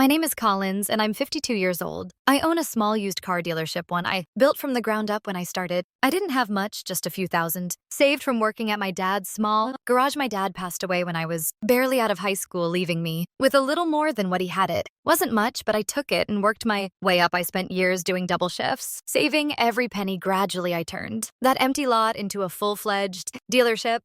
My name is Collins, and I'm 52 years old. I own a small used car dealership, one I built from the ground up when I started. I didn't have much, just a few thousand, saved from working at my dad's small garage. My dad passed away when I was barely out of high school, leaving me with a little more than what he had it. Wasn't much, but I took it and worked my way up. I spent years doing double shifts, saving every penny. Gradually, I turned that empty lot into a full-fledged dealership.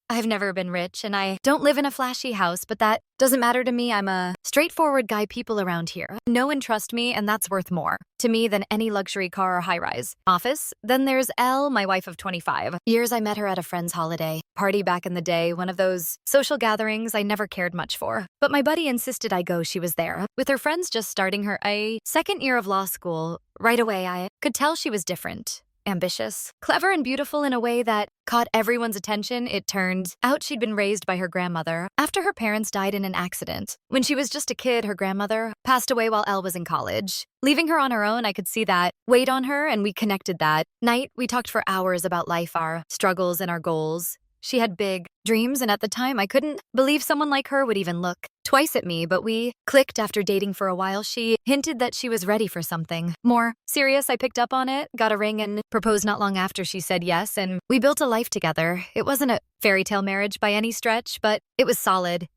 I've never been rich, and I don't live in a flashy house, but that doesn't matter to me. I'm a straightforward guy people around here know and trust me, and that's worth more to me than any luxury car or high-rise office. Then there's Elle, my wife of 25 years. I met her at a friend's holiday party back in the day, one of those social gatherings I never cared much for. But my buddy insisted I go. She was there with her friends just starting her second year of law school. Right away, I could tell she was different. Ambitious, clever, and beautiful in a way that caught everyone's attention. It turned out she'd been raised by her grandmother after her parents died in an accident. When she was just a kid, her grandmother passed away while Elle was in college. Leaving her on her own, I could see that weighed on her, and we connected that night. We talked for hours about life, our struggles, and our goals. She had big dreams, and at the time, I couldn't believe someone like her would even look twice at me, but we clicked after dating for a while. She hinted that she was ready for something more serious. I picked up on it, got a ring, and proposed not long after. She said yes, and we built a life together. It wasn't a fairy tale marriage by any stretch, but it was solid.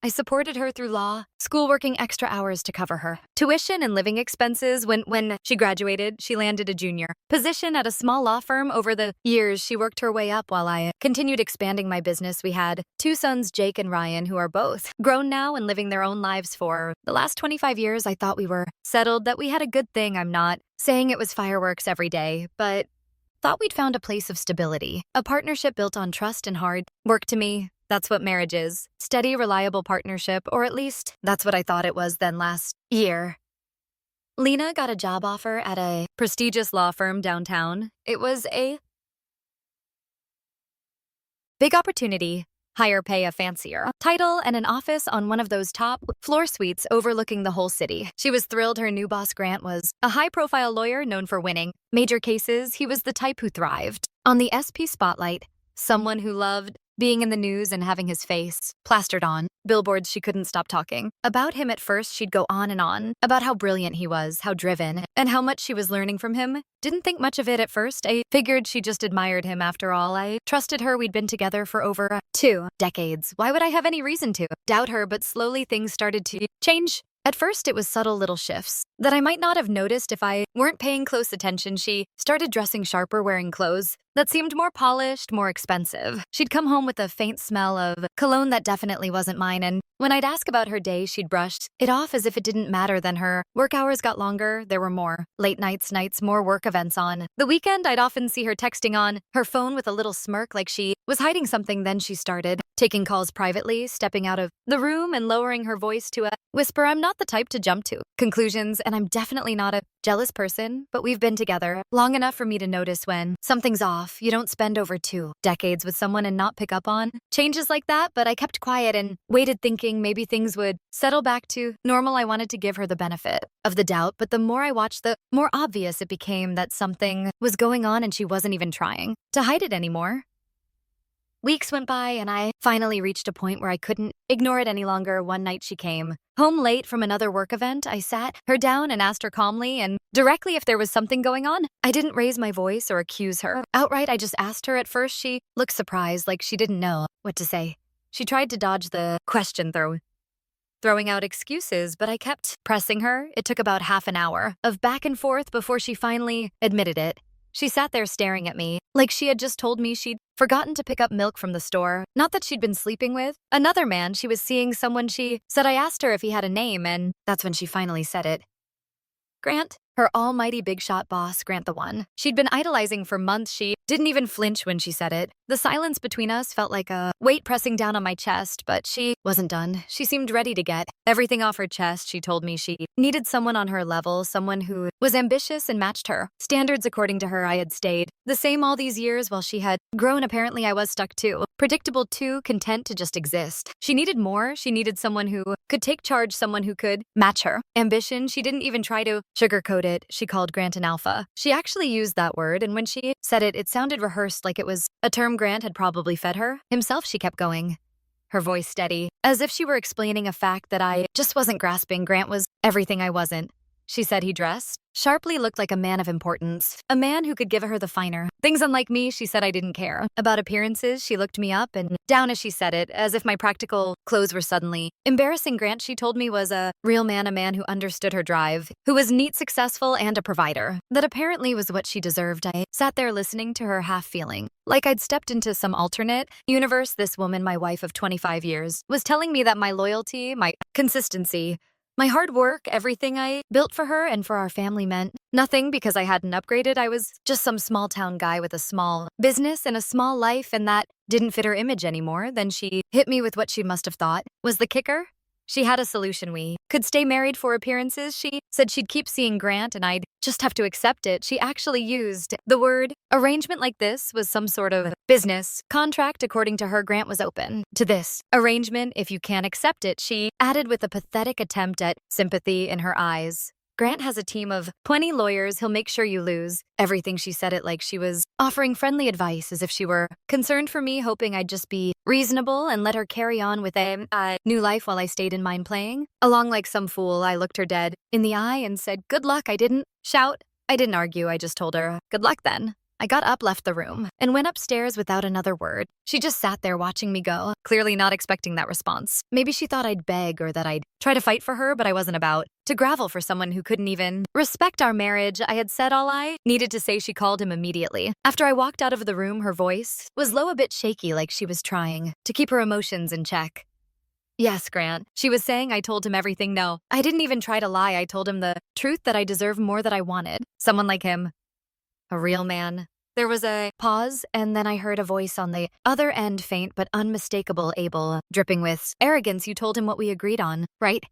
I supported her through law school, working extra hours to cover her tuition and living expenses. When she graduated, she landed a junior position at a small law firm. Over the years, she worked her way up while I continued expanding my business. We had two sons, Jake and Ryan, who are both grown now and living their own lives. For the last 25 years, I thought we were settled, that we had a good thing. I'm not saying it was fireworks every day, but thought we'd found a place of stability, a partnership built on trust and hard work. To me, that's what marriage is. Steady, reliable partnership, or at least that's what I thought it was. Then last year, Lena got a job offer at a prestigious law firm downtown. It was a big opportunity, higher pay, a fancier title, and an office on one of those top floor suites overlooking the whole city. She was thrilled. Her new boss, Grant, was a high-profile lawyer known for winning major cases. He was the type who thrived on the SP spotlight, someone who loved being in the news and having his face plastered on billboards. She couldn't stop talking about him. At first, she'd go on and on about how brilliant he was, how driven, and how much she was learning from him. Didn't think much of it at first. I figured she just admired him. After all, I trusted her. We'd been together for over 2 decades. Why would I have any reason to doubt her? But slowly things started to change. At first, it was subtle little shifts that I might not have noticed if I weren't paying close attention. She started dressing sharper, wearing clothes that seemed more polished, more expensive. She'd come home with a faint smell of cologne that definitely wasn't mine, and when I'd ask about her day, she'd brushed it off as if it didn't matter. Then her work hours got longer. There were more late nights, more work events on the weekend. I'd often see her texting on her phone with a little smirk, like she was hiding something. Then she started taking calls privately, stepping out of the room and lowering her voice to a whisper. I'm not the type to jump to conclusions, and I'm definitely not a jealous person, but we've been together long enough for me to notice when something's off. You don't spend over 2 decades with someone and not pick up on changes like that. But I kept quiet and waited, thinking maybe things would settle back to normal. I wanted to give her the benefit of the doubt, but the more I watched, the more obvious it became that something was going on, and she wasn't even trying to hide it anymore. Weeks went by, and I finally reached a point where I couldn't ignore it any longer. One night she came home late from another work event. I sat her down and asked her calmly and directly if there was something going on. I didn't raise my voice or accuse her outright. I just asked her. At first, she looked surprised, like she didn't know what to say. She tried to dodge the question, throwing out excuses, but I kept pressing her. It took about half an hour of back and forth before she finally admitted it. She sat there staring at me like she had just told me she'd forgotten to pick up milk from the store. Not that she'd been sleeping with another man. She was seeing someone. She said I asked her if he had a name, and that's when she finally said it. Grant. Her almighty big shot boss, Grant, the one she'd been idolizing for months. She didn't even flinch when she said it. The silence between us felt like a weight pressing down on my chest, but she wasn't done. She seemed ready to get everything off her chest. She told me she needed someone on her level, someone who was ambitious and matched her standards. According to her, I had stayed the same all these years while she had grown. Apparently, I was stuck too. Predictable too, content to just exist. She needed more. She needed someone who could take charge, someone who could match her ambition. She didn't even try to sugarcoat it. She called Grant an alpha. She actually used that word, and when she said it, it sounded rehearsed, like it was a term Grant had probably fed her himself. She kept going. her voice steady, as if she were explaining a fact that I just wasn't grasping. Grant was everything I wasn't. She said he dressed sharply, looked like a man of importance, a man who could give her the finer things. Unlike me, she said I didn't care. About appearances, she looked me up and down as she said it, as if my practical clothes were suddenly embarrassing. Grant, she told me, was a real man, a man who understood her drive, who was neat, successful, and a provider. That apparently was what she deserved. I sat there listening to her, half feeling like I'd stepped into some alternate universe. This woman, my wife of 25 years, was telling me that my loyalty, my consistency, my hard work, everything I built for her and for our family meant nothing because I hadn't upgraded. I was just some small town guy with a small business and a small life, and that didn't fit her image anymore. Then she hit me with what she must have thought was the kicker. She had a solution. We could stay married for appearances. She said she'd keep seeing Grant and I'd just have to accept it. She actually used the word arrangement, like this was some sort of business contract. According to her, Grant was open to this arrangement if you can't accept it, she added with a pathetic attempt at sympathy in her eyes. Grant has a team of 20 lawyers. He'll make sure you lose everything. She said it like she was offering friendly advice, as if she were concerned for me, hoping I'd just be reasonable and let her carry on with a new life while I stayed in mine, playing along like some fool. I looked her dead in the eye and said, "Good luck." I didn't shout. I didn't argue. I just told her, "Good luck then." I got up, left the room, and went upstairs without another word. She just sat there watching me go, clearly not expecting that response. Maybe she thought I'd beg or that I'd try to fight for her, but I wasn't about to gravel for someone who couldn't even respect our marriage. I had said all I needed to say. She called him immediately. After I walked out of the room, her voice was low, a bit shaky, like she was trying to keep her emotions in check. "Yes, Grant," she was saying. I told him everything. No, I didn't even try to lie. I told him the truth, that I deserved more, that I wanted someone like him. A real man. There was a pause, and then I heard a voice on the other end, faint but unmistakable, able, dripping with arrogance. "You told him what we agreed on, right?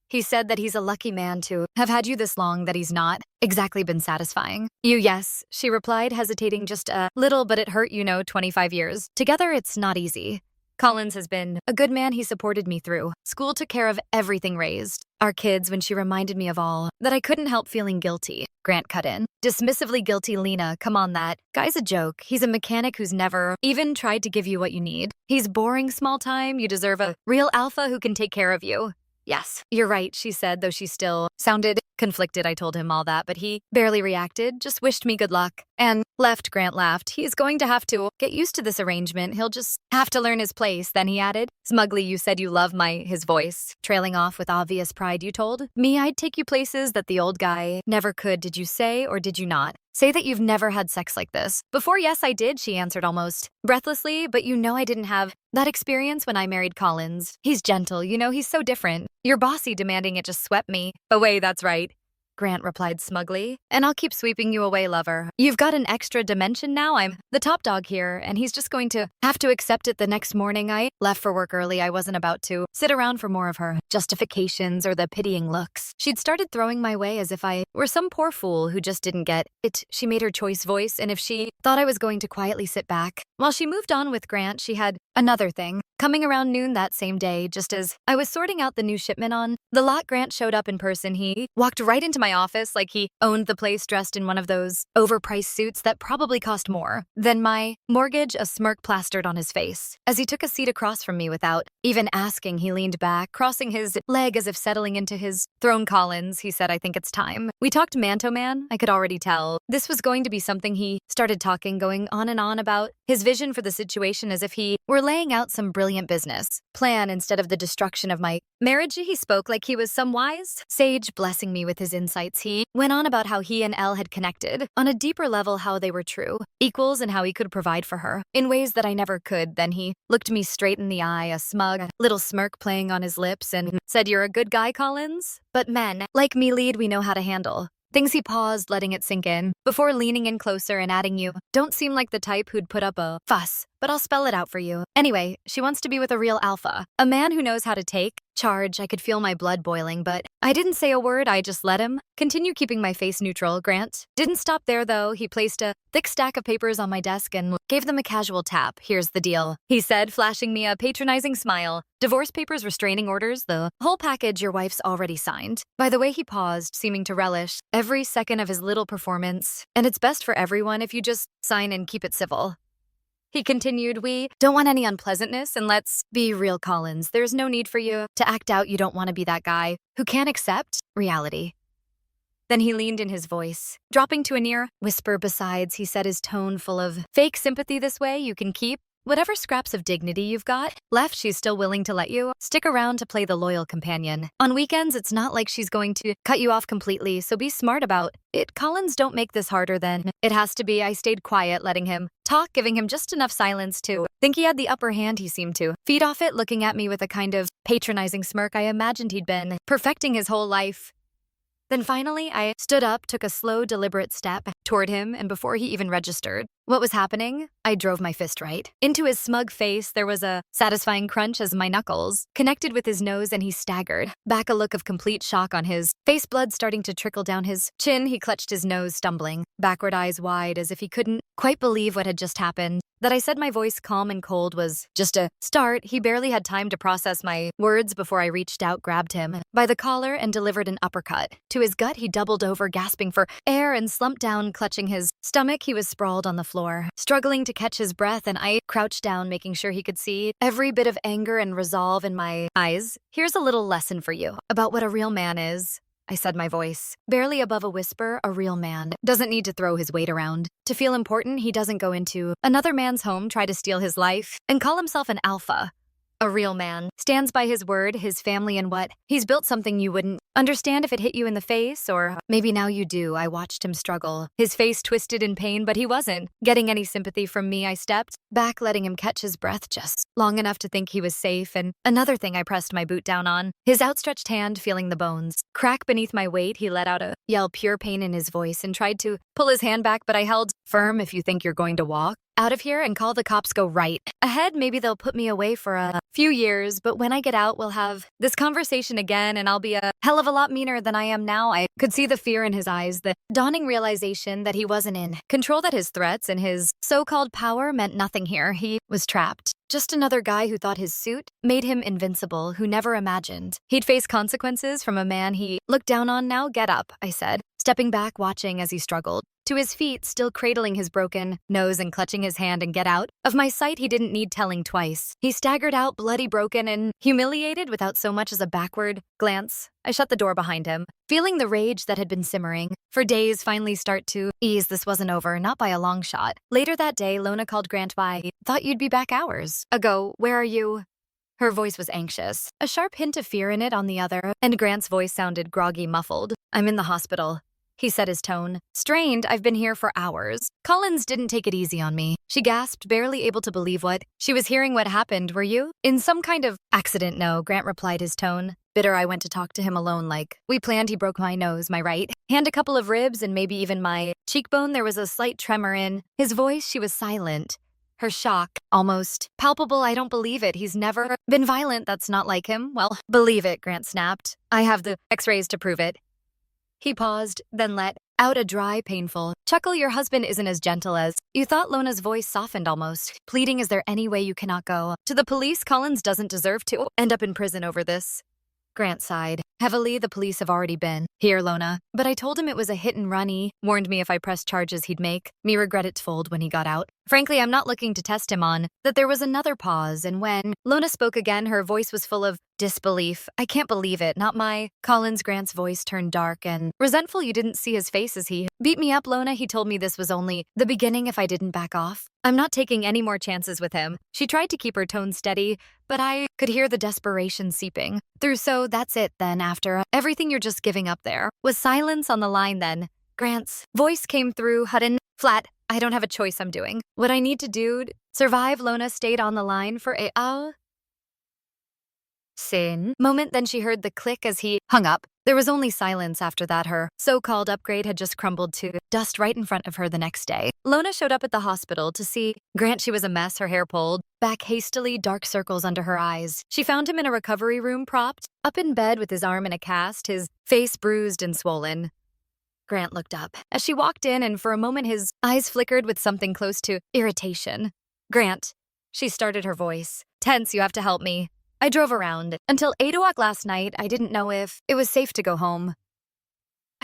He said that he's a lucky man to have had you this long, that he's not exactly been satisfying you." "Yes," she replied, hesitating just a little, "but it hurt, 25 years. Together, it's not easy. Collins has been a good man. He supported me through school, took care of everything, raised our kids." When she reminded me of all that, I couldn't help feeling guilty. Grant cut in, dismissively. "Guilty, Lena? Come on, that guy's a joke. He's a mechanic who's never even tried to give you what you need. He's boring, small time. You deserve a real alpha who can take care of you." "Yes, you're right," she said, though she still sounded conflicted. I told him all that, but he barely reacted, just wished me good luck and left. Grant laughed. "He's going to have to get used to this arrangement. He'll just have to learn his place." Then he added smugly, "You said you love his voice," trailing off with obvious pride. "You told me I'd take you places that the old guy never could. Did you say, or did you not say, that you've never had sex like this before?" "Yes, I did," she answered almost breathlessly, "but I didn't have that experience when I married Collins. He's gentle, he's so different. Your bossy demanding it just swept me away." "That's right," Grant replied smugly, "and I'll keep sweeping you away, lover. You've got an extra dimension now. I'm the top dog here, and he's just going to have to accept it." The next morning, I left for work early. I wasn't about to sit around for more of her justifications or the pitying looks she'd started throwing my way, as if I were some poor fool who just didn't get it. She made her choice voice, and if she thought I was going to quietly sit back while she moved on with Grant, she had another thing coming around noon that same day. Just as I was sorting out the new shipment on the lot, Grant showed up in person. He walked right into my office like he owned the place, dressed in one of those overpriced suits that probably cost more than my mortgage, a smirk plastered on his face. As he took a seat across from me without even asking, he leaned back, crossing his leg as if settling into his throne. "Collins," he said, "I think it's time we talked man to man." I could already tell this was going to be something. He started talking, going on and on about his vision for the situation, as if he were laying out some brilliant business plan instead of the destruction of my marriage. He spoke like he was some wise sage, blessing me with his insights. He went on about how he and Elle had connected on a deeper level, how they were true equals, and how he could provide for her in ways that I never could. Then he looked me straight in the eye, a smug little smirk playing on his lips, and said, "You're a good guy, Collins, but men like me lead, we know how to handle things." He paused, letting it sink in, before leaning in closer and adding, "You don't seem like the type who'd put up a fuss, but I'll spell it out for you. Anyway, she wants to be with a real alpha, a man who knows how to take charge." I could feel my blood boiling, but I didn't say a word. I just let him continue, keeping my face neutral. Grant didn't stop there, though. He placed a thick stack of papers on my desk and gave them a casual tap. "Here's the deal," he said, flashing me a patronizing smile. "Divorce papers, restraining orders, the whole package. Your wife's already signed." By the way, he paused, seeming to relish every second of his little performance. "And it's best for everyone if you just sign and keep it civil." He continued, we don't want any unpleasantness, and let's be real, Collins. There's no need for you to act out you don't want to be that guy who can't accept reality. Then he leaned in his voice, dropping to a near whisper. Besides, he said, his tone full of fake sympathy, this way you can keep whatever scraps of dignity you've got left. She's still willing to let you stick around to play the loyal companion. On weekends, it's not like she's going to cut you off completely, so be smart about it. Collins, don't make this harder than it has to be. I stayed quiet, letting him talk, giving him just enough silence to think he had the upper hand. He seemed to feed off it, looking at me with a kind of patronizing smirk I imagined he'd been perfecting his whole life. Then finally, I stood up, took a slow, deliberate step toward him, and before he even registered what was happening, I drove my fist right into his smug face. There was a satisfying crunch as my knuckles connected with his nose, and he staggered back, a look of complete shock on his face, blood starting to trickle down his chin. He clutched his nose, stumbling backward, eyes wide, as if he couldn't quite believe what had just happened. That I said, my voice calm and cold, was just a start. He barely had time to process my words before I reached out, grabbed him by the collar, and delivered an uppercut to his gut. He doubled over, gasping for air, and slumped down, clutching his stomach. He was sprawled on the floor, struggling to catch his breath, and I crouched down, making sure he could see every bit of anger and resolve in my eyes. Here's a little lesson for you about what a real man is, I said, my voice barely above a whisper. A real man doesn't need to throw his weight around to feel important. He doesn't go into another man's home, try to steal his life, and call himself an alpha. A real man stands by his word, his family, and what he's built. Something you wouldn't understand if it hit you in the face, or maybe now you do. I watched him struggle, his face twisted in pain, but he wasn't getting any sympathy from me. I stepped back, letting him catch his breath just long enough to think he was safe. And another thing, I pressed my boot down on his outstretched hand, feeling the bones crack beneath my weight. He let out a yell, pure pain in his voice, and tried to pull his hand back, but I held firm. If you think you're going to walk out of here and call the cops, go right ahead. Maybe they'll put me away for a few years, but when I get out, we'll have this conversation again, and I'll be a hell of a lot meaner than I am now. I could see the fear in his eyes, the dawning realization that he wasn't in control, that his threats and his so-called power meant nothing here. He was trapped. Just another guy who thought his suit made him invincible, who never imagined he'd face consequences from a man he looked down on. Now get up, I said, stepping back, watching as he struggled to his feet, still cradling his broken nose and clutching his hand, and get out of my sight. He didn't need telling twice. He staggered out, bloody, broken, and humiliated, without so much as a backward glance. I shut the door behind him, feeling the rage that had been simmering for days finally start to ease. This wasn't over, not by a long shot. Later that day, Lona called Grant. By, thought you'd be back hours ago. Where are you? Her voice was anxious, a sharp hint of fear in it on the other, and Grant's voice sounded groggy, muffled. I'm in the hospital, he said, his tone strained. I've been here for hours. Collins didn't take it easy on me. She gasped, barely able to believe what she was hearing. What happened? Were you in some kind of accident? No, Grant replied, his tone bitter. I went to talk to him alone like we planned. He broke my nose, my right hand, a couple of ribs, and maybe even my cheekbone. There was a slight tremor in his voice. She was silent, her shock almost palpable. I don't believe it. He's never been violent. That's not like him. Well, believe it, Grant snapped. I have the x-rays to prove it. He paused, then let out a dry, painful chuckle. Your husband isn't as gentle as you thought. Lona's voice softened, almost pleading. Is there any way you cannot go to the police? Collins doesn't deserve to end up in prison over this. Grant sighed heavily. The police have already been here, Lona. But I told him it was a hit and run. He warned me if I pressed charges, he'd make me regret it fold when he got out. Frankly, I'm not looking to test him on that. There was another pause, and when Lona spoke again, her voice was full of disbelief. I can't believe it. Not my Collins. Grant's voice turned dark and resentful. You didn't see his face as he beat me up, Lona. He told me this was only the beginning if I didn't back off. I'm not taking any more chances with him. She tried to keep her tone steady, but I could hear the desperation seeping through. So that's it then. After everything you're just giving up, there was silence on the line. Then Grant's voice came through, Hutton, flat. I don't have a choice. I'm doing what I need to do to survive. Lona stayed on the line for a sin moment. Then she heard the click as he hung up. There was only silence after that. Her so-called upgrade had just crumbled to dust right in front of her. The next day, Lona showed up at the hospital to see Grant. She was a mess, her hair pulled back hastily, dark circles under her eyes. She found him in a recovery room, propped up in bed with his arm in a cast, his face bruised and swollen. Grant looked up as she walked in, and for a moment his eyes flickered with something close to irritation. Grant, she started, her voice tense. You have to help me. I drove around until 8 o'clock last night. I didn't know if it was safe to go home.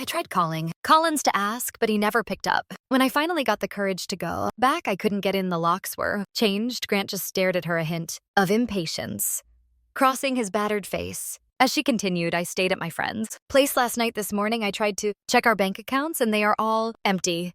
I tried calling Collins to ask, but he never picked up. When I finally got the courage to go back, I couldn't get in. The locks were changed. Grant just stared at her, a hint of impatience crossing his battered face. As she continued, I stayed at my friend's place last night. This morning, I tried to check our bank accounts, and they are all empty.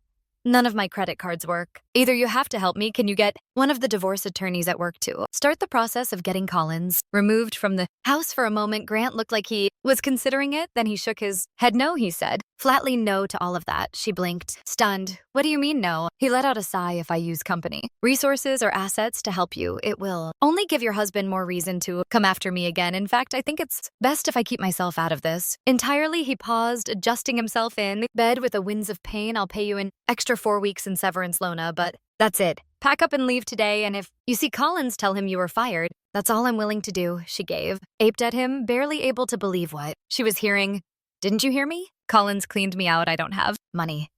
None of my credit cards work. Either you have to help me, can you get one of the divorce attorneys at work to start the process of getting Collins removed from the house? For a moment, Grant looked like he was considering it. Then he shook his head. No, he said. Flatly no to all of that. She blinked, stunned. What do you mean no? He let out a sigh. If I use company, resources, or assets to help you, it will only give your husband more reason to come after me again. In fact, I think it's best if I keep myself out of this entirely. He paused, adjusting himself in bed with a winds of pain. I'll pay you an extra 4 weeks in severance, Lona, but that's it. Pack up and leave today, and if you see Collins, tell him you were fired. That's all I'm willing to do, she gave. Aped at him, barely able to believe what she was hearing. Didn't you hear me? Collins cleaned me out. I don't have money.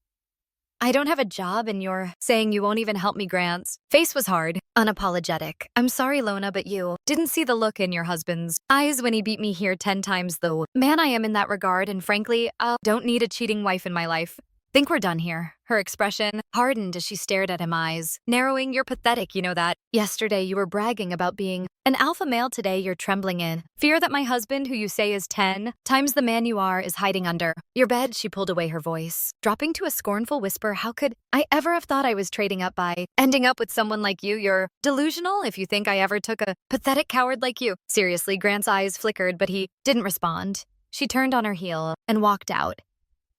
I don't have a job, and you're saying you won't even help me. Grant's face was hard, unapologetic. I'm sorry, Lona, but you didn't see the look in your husband's eyes when he beat me here 10 times the man I am in that regard, and frankly, I don't need a cheating wife in my life. Think we're done here. Her expression hardened as she stared at him, eyes narrowing. You're pathetic, you know that. Yesterday you were bragging about being an alpha male. Today you're trembling in fear that my husband, who you say is 10 times the man you are, is hiding under your bed. She pulled away, her voice dropping to a scornful whisper. How could I ever have thought I was trading up by ending up with someone like you? You're delusional if you think I ever took a pathetic coward like you. Seriously, Grant's eyes flickered, but he didn't respond. She turned on her heel and walked out,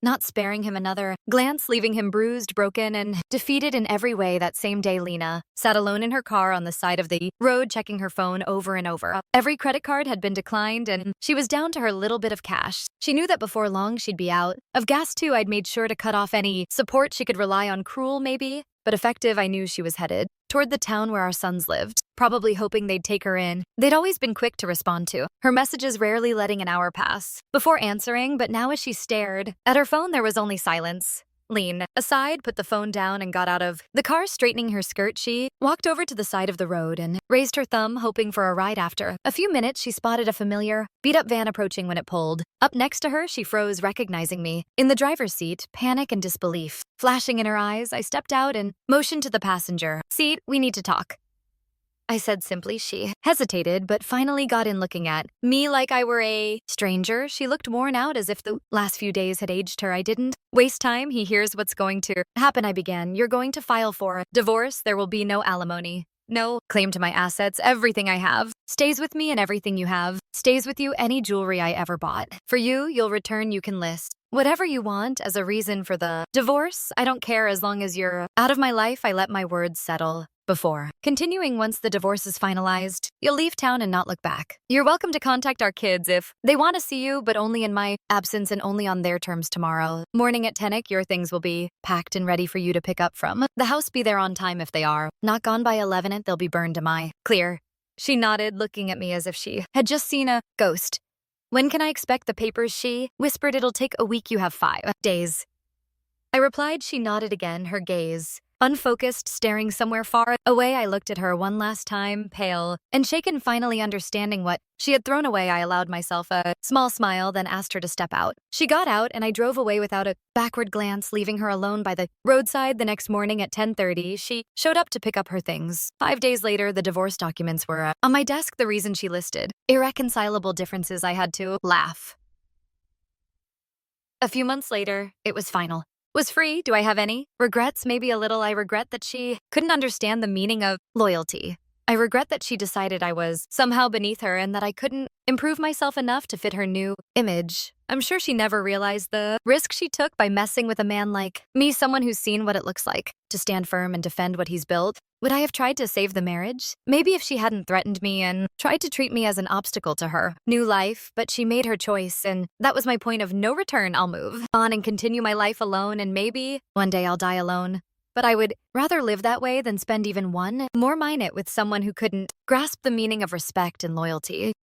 not sparing him another glance, leaving him bruised, broken, and defeated in every way. That same day, Lena sat alone in her car on the side of the road, checking her phone over and over. Every credit card had been declined, and she was down to her little bit of cash. She knew that before long she'd be out of gas too. I'd made sure to cut off any support she could rely on. Cruel, maybe, but effective. I knew she was headed toward the town where our sons lived, probably hoping they'd take her in. They'd always been quick to respond to her messages, rarely letting an hour pass before answering, but now as she stared at her phone, there was only silence. Lean aside, put the phone down, and got out of the car. Straightening her skirt, she walked over to the side of the road and raised her thumb, hoping for a ride. After a few minutes, she spotted a familiar, beat-up van approaching. When it pulled up next to her, she froze, recognizing me in the driver's seat, panic and disbelief flashing in her eyes. I stepped out and motioned to the passenger seat. We need to talk, I said simply. She hesitated, but finally got in, looking at me like I were a stranger. She looked worn out, as if the last few days had aged her. I didn't waste time. Here's what's going to happen, I began. You're going to file for divorce. There will be no alimony, no claim to my assets. Everything I have stays with me, and everything you have stays with you. Any jewelry I ever bought for you, you'll return. You can list whatever you want as a reason for the divorce. I don't care as long as you're out of my life. I let my words settle before continuing. Once the divorce is finalized, you'll leave town and not look back. You're welcome to contact our kids if they want to see you, but only in my absence and only on their terms. Tomorrow morning at 10 your things will be packed and ready for you to pick up from the house. Be there on time. If they are not gone by 11 they'll be burned. Am I clear? She nodded, looking at me as if she had just seen a ghost. When can I expect the papers? She whispered. It'll take a week. You have 5 days. I replied. She nodded again, her gaze unfocused, staring somewhere far away. I looked at her one last time, pale and shaken. Finally understanding what she had thrown away, I allowed myself a small smile, then asked her to step out. She got out, and I drove away without a backward glance, leaving her alone by the roadside. The next morning at 10:30, she showed up to pick up her things. 5 days later, the divorce documents were on my desk. The reason she listed irreconcilable differences. I had to laugh. A few months later, it was final. Was free. Do I have any regrets? Maybe a little. I regret that she couldn't understand the meaning of loyalty. I regret that she decided I was somehow beneath her, and that I couldn't improve myself enough to fit her new image. I'm sure she never realized the risk she took by messing with a man like me, someone who's seen what it looks like to stand firm and defend what he's built. Would I have tried to save the marriage? Maybe if she hadn't threatened me and tried to treat me as an obstacle to her new life, but she made her choice, and that was my point of no return. I'll move on and continue my life alone, and maybe one day I'll die alone. But I would rather live that way than spend even one more minute with someone who couldn't grasp the meaning of respect and loyalty.